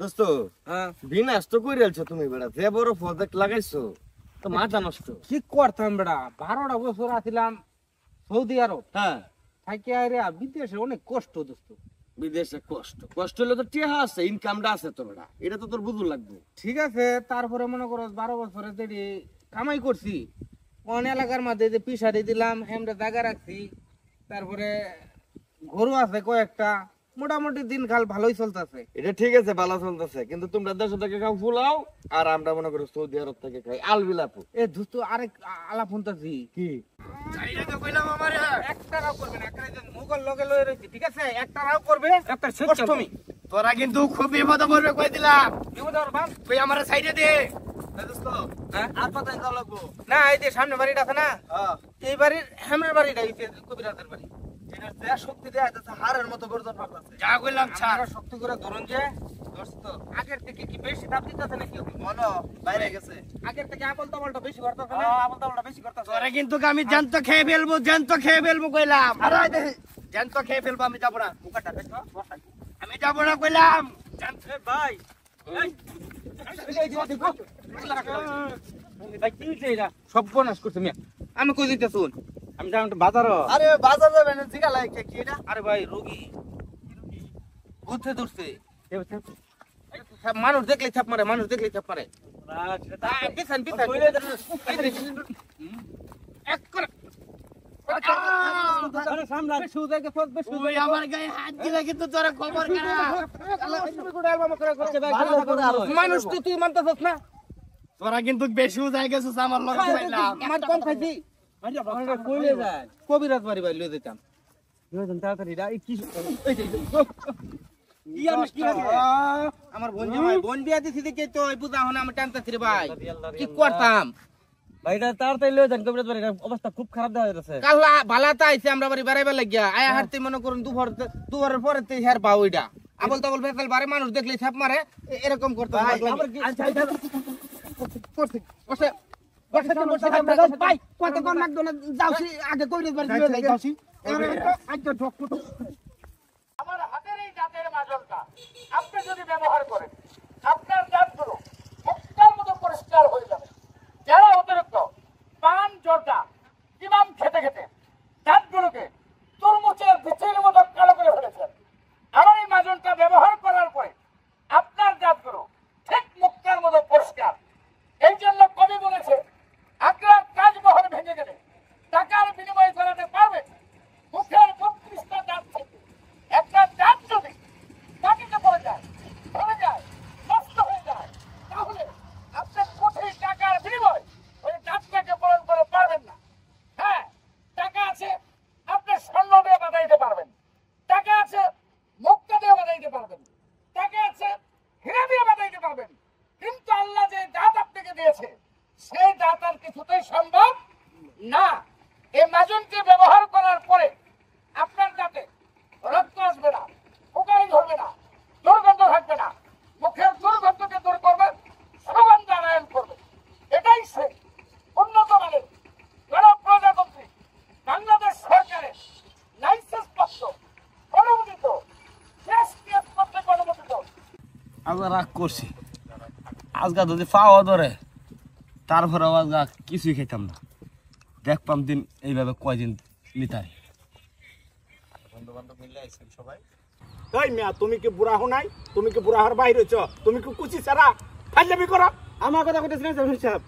দোস্ত বিনাশ তো কইরালছো তুমি বেড়া, যে বড় প্রজেক্ট লাগাইছো তো মাথা নষ্ট। কি করতাম বেড়া, 12টা বছর আছিলাম সৌদি আরব। হ্যাঁ, থাকি আইরে বিদেশে অনেক কষ্ট দোস্ত। বিদেশে কষ্ট কষ্ট হলে তো টিহা আছে, ইনকামটা আছে তো বেড়া, এটা তো তোর বুঝু লাগবে। ঠিক আছে, তারপরে মনে করো 12 বছরে যেটি কামাই করছি, কোন এলাকার মধ্যে যে পিসারি দিলাম, হেমটা জায়গা রাখছি, তারপরে গরু আছে কয়েকটা, মোটামুটি দিন কাল ভালোই চলতেছে। এটা ঠিক আছে, ভালো চলতেছে, কিন্তু তোমরা দেশ থেকে খাও ফুলাও আর আমরা মনে করো সৌদি আরব থেকে খাই আলবিলাপু। এ দোস্ত আরেক আলাপ শুনতেছি কি চাইলে তো কইলাম আমারে একটারাও করবে না, একটা মুগল লগে লয়ে রইছি, ঠিক আছে? একটারাও করবে, একটা তুমি তোরা কিন্তু খুব বিপদে পড়বে কই দিলাম। বিপদ আর বাপ তুই আমার সাইডে দে দোস্ত। হ্যাঁ? আর পাতায় যাওয়া লাগবো না, এই যে সামনে বাড়িটা আছে না, এই বাড়ির হেমের বাড়িটা, এই যে কবিরাজের বাড়ি। এটা দেয়া শক্তি দেয়া যাচ্ছে, হাড়ের মতো গর্জন পাকলাছে। যা কইলাম ছাড়। আপনারা শক্তি করে ধরুন যে দোস্ত, আগের থেকে কি বেশি দাম দিতেছে নাকি? মনো বাইরে গেছে, আগের থেকে আবল তাবলটা বেশি করতেছে না? আবল তাবলটা বেশি করতেছে। তোরা কিন্তু আমি জ্যান্ত খেয়ে ফেলবো, জ্যান্ত খেয়ে ফেলবো কইলাম। আরে দেখি জ্যান্ত খেয়ে ফেলবো, আমি যাবো না। মুখটা দেখো, বসা। আমি যাবো না কইলাম। এ ভাই, এই ভাই কি হইছে এটা? সব বনাস করছে মিয়া। আমি কই দিতে শুন, আমি যাই একটু বাজার। আরে বাজার যাবেন জিগা লাগে কি এটা? আরে ভাই রোগী বুঝতে ধরছে, মানুষ দেখলে ছাপ মারে, মানুষ দেখলে ছাপ মারে। পিছান পিছান এক করে ওই আমার গায়ে হাত দিলে কিন্তু তোরা খবর খারাপ। মানুষ তো তুই মানতেছিস না? তোরা কিন্তু বেশি উজাই গেছিস আমার লগে কইলাম। আমার কম খাইছি, কবিরাজ বাড়ি ভাই লয়ে যেতাম। আমার বোন জামাই, বোন বিয়া দিছি দেখে তো এই পূজা হনে আমি টানতেছি রে ভাই, কি করতাম? ভাইটা তাড়াতাড়ি লয়ে যান, কবিরাজ বাড়ি, অবস্থা খুব খারাপ দেখা যাচ্ছে। কাল্লা বালাতা আইছে আমরা বাড়ি বেড়াইবার লাগিয়া, আয়া হারতে মনে করুন দুপুরের পরে তে হের পাও ওইটা আবল তাবল ফেসাল বারে, মানুষ দেখলে ছাপ মারে, এরকম করতে হয়। ভাই কত কোন ম্যাকডোনাল্ড যাওছি আগে কইরে বাড়ি লয়ে যাই যাওছি। আমার হাতের এই জাতের মাজলটা আপনি যদি ব্যবহার করেন, আপনার দাঁতগুলো মুক্তার মতো পরিষ্কার হয়ে যাবে। যারা অতিরিক্ত পান জর্দা ইমাম খেতে খেতে দাঁতগুলোকে তরমুজের বিচির মতো কালো করে ফেলেছেন, আমার এই মাজলটা ব্যবহার করার পরে আপনার দাঁতগুলো ঠিক মুক্তার মতো পরিষ্কার। এই জন্য কবি বলেছে, আপনার তাজমহল ভেঙে গেলে টাকার বিনিময়ে করাতে পারবে মুখের 32টা দাঁত থেকে একটা দাঁত যদি মাটিতে পড়ে যায়, ভেঙে যায়, নষ্ট হয়ে যায়, তাহলে আপনার কোটি টাকার বিনিময়ে ওই দাঁতটাকে পূরণ করে পারবেন না। হ্যাঁ, টাকা আছে, আপনি স্বর্ণ দিয়ে বাঁধাইতে পারবেন, টাকা আছে মুক্তা দিয়ে বাঁধাইতে পারবেন, টাকা আছে হীরা দিয়ে বাঁধাইতে পারবেন, কিন্তু আল্লাহ যে দাঁত আপনাকে দিয়েছে সেই দাঁত আর কিছুতেই সম্ভব না। এই মাজনকে ব্যবহার করার পরে আপনার দাঁতে রক্ত আসবে না, পোকাই ধরবে না, দুর্গন্ধ থাকবে না, মুখের দুর্গন্ধকে দূর করবে, সুগন্ধায়ন করবে। এটাই সে উন্নত মানের গণপ্রজাতন্ত্রী বাংলাদেশ সরকারের লাইসেন্স প্রাপ্ত অনুমোদিত এসটিএস কর্তৃক অনুমোদিত। আমরা রাগ করছি, আজকা যদি পাওয়া ধরে তারপরে আজকা কিছুই খেতাম না, দেখপাম দিন এইভাবে কয়দিন নিতাই। এই মিয়া, তুমি কি বুড়া হো নাই? তুমি কি বুড়া হওয়ার বাইরে হইছ? তুমি কি কুচি ছাড়া ফাইলামি করো? আমার কথা কইতেছ না সাহেব?